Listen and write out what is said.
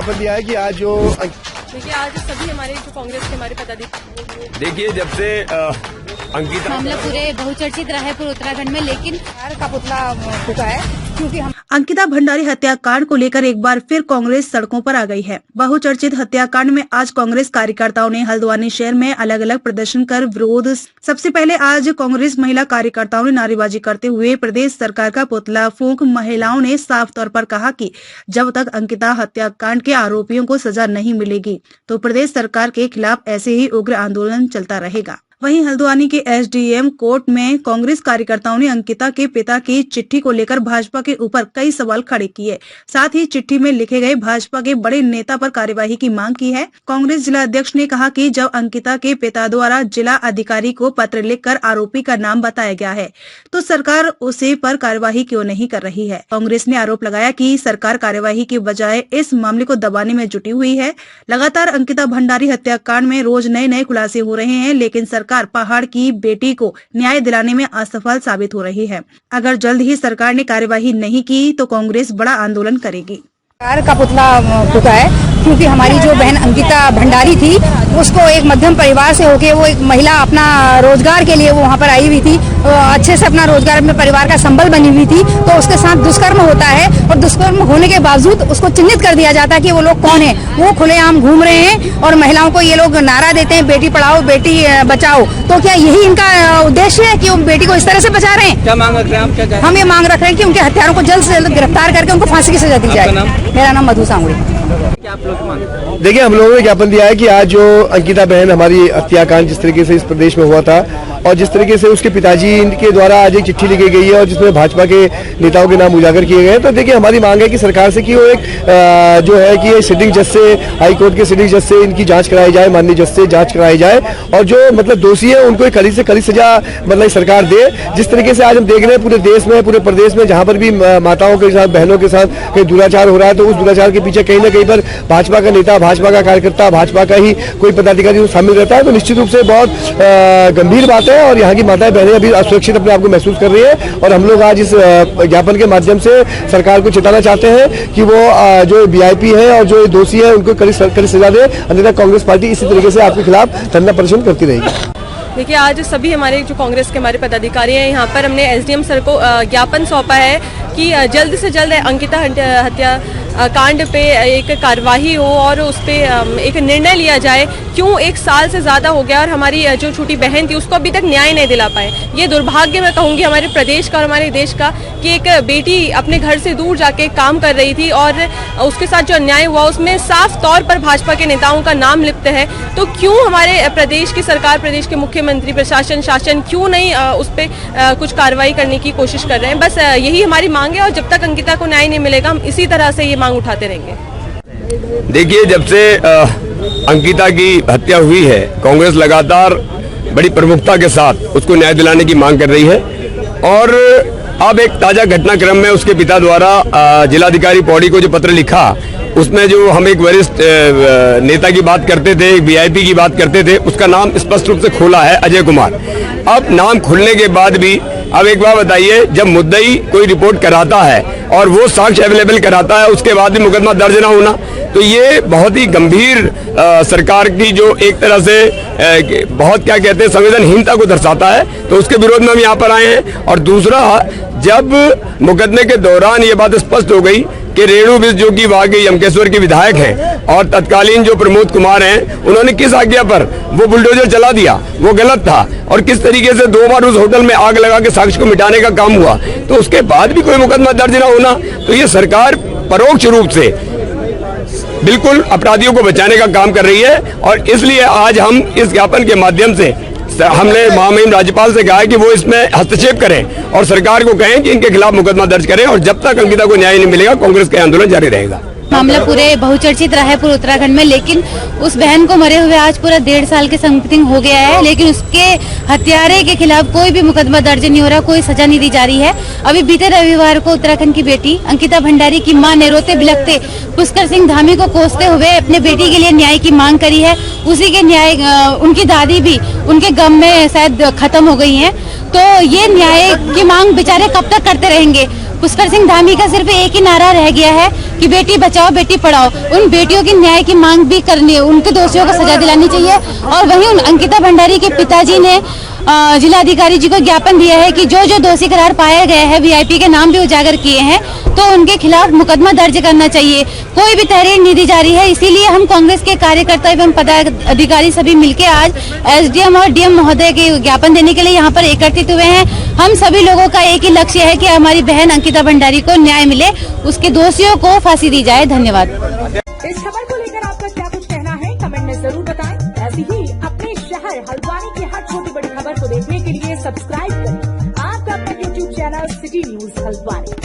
ज्ञापन दिया है कि आज जो देखिए आज सभी हमारे जो कांग्रेस के हमारे पदाधिकारी देखिए जब से अंकिता मामला पूरे बहुचर्चित रहा है पूरे उत्तराखंड में, लेकिन का पुतला फूका है क्योंकि हम अंकिता भंडारी हत्याकांड को लेकर एक बार फिर कांग्रेस सड़कों पर आ गई है। बहुचर्चित हत्याकांड में आज कांग्रेस कार्यकर्ताओं ने हल्द्वानी शहर में अलग अलग प्रदर्शन कर विरोध। सबसे पहले आज कांग्रेस महिला कार्यकर्ताओं ने नारेबाजी करते हुए प्रदेश सरकार का पुतला फूंक महिलाओं ने साफ तौर पर कहा कि जब तक अंकिता हत्याकांड के आरोपियों को सजा नहीं मिलेगी तो प्रदेश सरकार के खिलाफ ऐसे ही उग्र आंदोलन चलता रहेगा। वहीं हल्द्वानी के एसडीएम कोर्ट में कांग्रेस कार्यकर्ताओं ने अंकिता के पिता की चिट्ठी को लेकर भाजपा के ऊपर कई सवाल खड़े किए। साथ ही चिट्ठी में लिखे गए भाजपा के बड़े नेता पर कार्यवाही की मांग की है। कांग्रेस जिला अध्यक्ष ने कहा कि जब अंकिता के पिता द्वारा जिला अधिकारी को पत्र लिखकर आरोपी का नाम बताया गया है तो सरकार उसे पर कार्यवाही क्यों नहीं कर रही है। कांग्रेस ने आरोप लगाया कि सरकार कार्यवाही की बजाय इस मामले को दबाने में जुटी हुई है। लगातार अंकिता भंडारी हत्याकांड में रोज नए नए खुलासे हो रहे हैं, लेकिन सरकार पहाड़ की बेटी को न्याय दिलाने में असफल साबित हो रही है। अगर जल्द ही सरकार ने कार्यवाही नहीं की तो कांग्रेस बड़ा आंदोलन करेगी। सरकार का पुतला फूका है क्योंकि हमारी जो बहन अंकिता भंडारी थी उसको एक मध्यम परिवार से होके वो एक महिला अपना रोजगार के लिए वो वहाँ पर आई हुई थी, अच्छे से अपना रोजगार अपने परिवार का संबल बनी हुई थी, तो उसके साथ दुष्कर्म होता है और दुष्कर्म होने के बावजूद उसको चिन्हित कर दिया जाता है कि वो लोग कौन है। वो खुलेआम घूम रहे हैं और महिलाओं को ये लोग नारा देते हैं बेटी पढ़ाओ बेटी बचाओ। तो क्या यही इनका उद्देश्य है कि वो बेटी को इस तरह से बचा रहे हैं? क्या मांग रख रहे हैं आप? हम ये मांग रख रहे हैं कि उनके हत्यारों को जल्द से जल्द गिरफ्तार करके उनको फांसी की सजा दी जाए। मेरा नाम मधु सांगुड़ी। देखिए हम लोगों ने ज्ञापन दिया है कि आज जो अंकिता बहन हमारी हत्याकांड जिस तरीके से इस प्रदेश में हुआ था और जिस तरीके से उसके पिताजी के द्वारा आज एक चिट्ठी लिखी गई है और जिसमें भाजपा के नेताओं के नाम उजागर किए गए हैं, तो देखिए हमारी मांग है कि सरकार से कि वो एक जो है कि सिटिंग जज से, हाई कोर्ट के सिटिंग जज से इनकी जांच कराई जाए, माननीय जज से जांच कराई जाए और जो मतलब दोषी है उनको कड़ी से कड़ी सजा मतलब सरकार दे। जिस तरीके से आज हम देख रहे हैं पूरे देश में, पूरे प्रदेश में जहाँ पर भी माताओं के साथ, बहनों के साथ कहीं दुराचार हो रहा है तो उस दुराचार के पीछे कहीं ना कहीं पर भाजपा का नेता, भाजपा का कार्यकर्ता, भाजपा का ही कोई पदाधिकारी शामिल रहता है, तो निश्चित रूप से बहुत गंभीर बात है और यहाँ की माताएं बहनें अभी असुरक्षित अपने आप को महसूस कर रही है। और हम लोग आज इस ज्ञापन के माध्यम से सरकार को चेताना चाहते हैं कि वो जो वीआईपी है और जो दोषी है उनको कड़ी सजा दे, अन्यथा कांग्रेस पार्टी इसी तरीके से आपके खिलाफ धरना प्रदर्शन करती रहेगी। देखिए आज सभी हमारे जो कांग्रेस के हमारे पदाधिकारी हैं यहाँ पर हमने एसडीएम सर को ज्ञापन सौंपा है कि जल्द से जल्द अंकिता हत्या कांड पे एक कार्यवाही हो और उस पे एक निर्णय लिया जाए। क्यों 1 साल से ज़्यादा हो गया और हमारी जो छोटी बहन थी उसको अभी तक न्याय नहीं दिला पाए। ये दुर्भाग्य मैं कहूँगी हमारे प्रदेश का और हमारे देश का कि एक बेटी अपने घर से दूर जाके काम कर रही थी और उसके साथ जो अन्याय हुआ उसमें साफ तौर पर भाजपा के नेताओं का नाम लिप्त है। तो क्यों हमारे प्रदेश की सरकार, प्रदेश के मुख्यमंत्री, प्रशासन, शासन क्यों नहीं उस पर कुछ कार्रवाई करने की कोशिश कर रहे हैं? बस यही हमारी मांग है और जब तक अंकिता को न्याय नहीं मिलेगा हम इसी तरह से ये मांग उठाते रहेंगे। देखिए जब से अंकिता की हत्या हुई है कांग्रेस लगातार बड़ी प्रमुखता के साथ उसको न्याय दिलाने की मांग कर रही है और अब एक ताजा घटनाक्रम में उसके पिता द्वारा जिलाधिकारी पौड़ी को जो पत्र लिखा उसमें जो हम एक वरिष्ठ नेता की बात करते थे, एक वीआईपी की बात करते थे, उसका नाम स्पष्ट रूप से खोला है अजय कुमार। अब नाम खुलने के बाद भी अब एक बार बताइए, जब मुद्दई कोई रिपोर्ट कराता है और वो साक्ष्य अवेलेबल कराता है उसके बाद भी मुकदमा दर्ज ना होना, तो ये बहुत ही गंभीर सरकार की जो एक तरह से बहुत क्या कहते हैं संवेदनहीनता को दर्शाता है। तो उसके विरोध में हम यहाँ पर आए हैं। और दूसरा, जब मुकदमे के दौरान ये बात स्पष्ट हो गई कि रेणु बिष्ट जो कि वहाँ के यमकेश्वर के विधायक हैं और तत्कालीन जो प्रमोद कुमार हैं उन्होंने किस आज्ञा पर वो बुलडोजर चला दिया, वो गलत था और किस तरीके से 2 बार उस होटल में आग लगा के साक्ष्य को मिटाने का काम हुआ, तो उसके बाद भी कोई मुकदमा दर्ज ना होना, तो ये सरकार परोक्ष रूप से बिल्कुल अपराधियों को बचाने का काम कर रही है। और इसलिए आज हम इस ज्ञापन के माध्यम से हमने महामहिम राज्यपाल से कहा है कि वो इसमें हस्तक्षेप करें और सरकार को कहें कि इनके खिलाफ मुकदमा दर्ज करें और जब तक अंकिता को न्याय नहीं मिलेगा कांग्रेस का आंदोलन जारी रहेगा। मामला पूरे बहुचर्चित रहा है पूरे उत्तराखंड में, लेकिन उस बहन को मरे हुए आज पूरा 1.5 साल के समथिंग हो गया है, लेकिन उसके हत्यारे के खिलाफ कोई भी मुकदमा दर्ज नहीं हो रहा, कोई सजा नहीं दी जा रही है। अभी बीते रविवार को उत्तराखंड की बेटी अंकिता भंडारी की मां ने रोते बिलखते पुष्कर सिंह धामी को कोसते हुए अपने बेटी के लिए न्याय की मांग करी है। उसी के न्याय उनकी दादी भी उनके गम में शायद खत्म हो गई है। तो ये न्याय की मांग बेचारे कब तक करते रहेंगे? पुष्कर सिंह धामी का सिर्फ एक ही नारा रह गया है कि बेटी बचाओ बेटी पढ़ाओ, उन बेटियों की न्याय की मांग भी करनी है, उनके दोषियों को सजा दिलानी चाहिए। और वहीं उन अंकिता भंडारी के पिताजी ने जिलाधिकारी जी को ज्ञापन दिया है कि जो जो दोषी करार पाए गए हैं, वीआईपी के नाम भी उजागर किए हैं, तो उनके खिलाफ मुकदमा दर्ज करना चाहिए। कोई भी तहरीर नहीं दी जा रही है, इसीलिए हम कांग्रेस के कार्यकर्ता एवं पदाधिकारी सभी मिलकर आज एसडीएम और डीएम महोदय के ज्ञापन देने के लिए यहाँ पर एकत्रित हुए हैं। हम सभी लोगों का एक ही लक्ष्य है कि हमारी बहन अंकिता भंडारी को न्याय मिले, उसके दोषियों को फांसी दी जाए। धन्यवाद। इस खबर को लेकर आपका क्या कुछ कहना है, कमेंट में जरूर बताएं। ऐसी ही अपने शहर हल्द्वानी की हर छोटी बड़ी खबर को देखने के लिए सब्सक्राइब करें आपका अपना YouTube channel city news Haldwani.